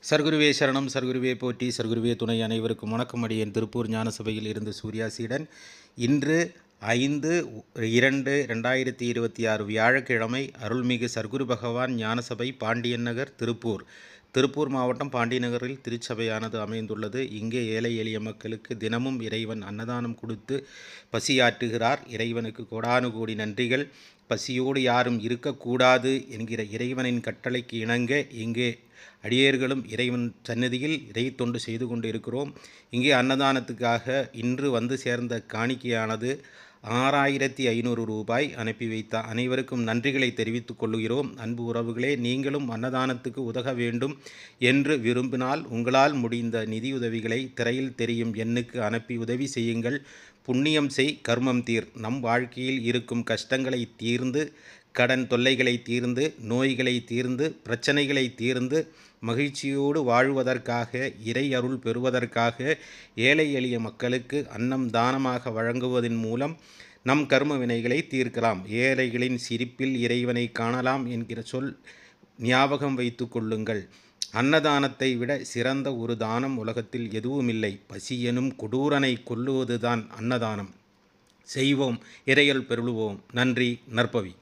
சர்க்குருவே சரணம், சர்க்குருவே போற்றி, சர்க்குருவே துணை. அனைவருக்கும் வணக்கம். அடியேன் திருப்பூர் ஞானசபையில் இருந்து சூர்யாசீடன். இன்று 5/2/2026 வியாழக்கிழமை. அருள்மிகு சர்க்குரு பகவான் ஞானசபை, பாண்டியன் நகர், திருப்பூர் மாவட்டம் பாண்டியநகரில் திருச்சபையானது அமைந்துள்ளது. இங்கே ஏழை எளிய மக்களுக்கு தினமும் இறைவன் அன்னதானம் கொடுத்து பசியாற்றுகிறார். இறைவனுக்கு கோடானுகோடி நன்றிகள். பசியோடு யாரும் இருக்கக்கூடாது என்கிற இறைவனின் கட்டளைக்கு இணங்க இங்கே அடியேர்களும் இறைவன் சந்நிதியில் இறை தொண்டு செய்து கொண்டு இருக்கிறோம். இங்கே அன்னதானத்துக்காக இன்று வந்து சேர்ந்த காணிக்கையானது 6500 ரூபாய் அனுப்பி வைத்த அனைவருக்கும் நன்றிகளை தெரிவித்துக் கொள்கிறோம். அன்பு உறவுகளே, நீங்களும் அன்னதானத்துக்கு உதவ வேண்டும் என்று விரும்பினால் உங்களால் முடிந்த நிதியுதவிகளை திரையில் தெரியும் எண்ணுக்கு அனுப்பி உதவி செய்யுங்கள். புண்ணியம் செய், கர்மம் தீர். நம் வாழ்க்கையில் இருக்கும் கஷ்டங்களை தீர்ந்து, கடன் தொல்லைகளை தீர்ந்து, நோய்களை தீர்ந்து, பிரச்சனைகளை தீர்ந்து மகிழ்ச்சியோடு வாழ்வதற்காக, இறை அருள் பெறுவதற்காக ஏழை எளிய மக்களுக்கு அன்னம் தானமாக வழங்குவதன் மூலம் நம் கர்ம வினைகளை தீர்க்கலாம். ஏழைகளின் சிரிப்பில் இறைவனை காணலாம் என்கிற சொல் ஞாபகம் வைத்து கொள்ளுங்கள். அன்னதானத்தை விட சிறந்த ஒரு தானம் உலகத்தில் எதுவுமில்லை. பசி எனும் கொடூரனை கொல்லுவதுதான் அன்னதானம். செய்வோம், இறையல் பெறுவோம். நன்றி. நற்பவி.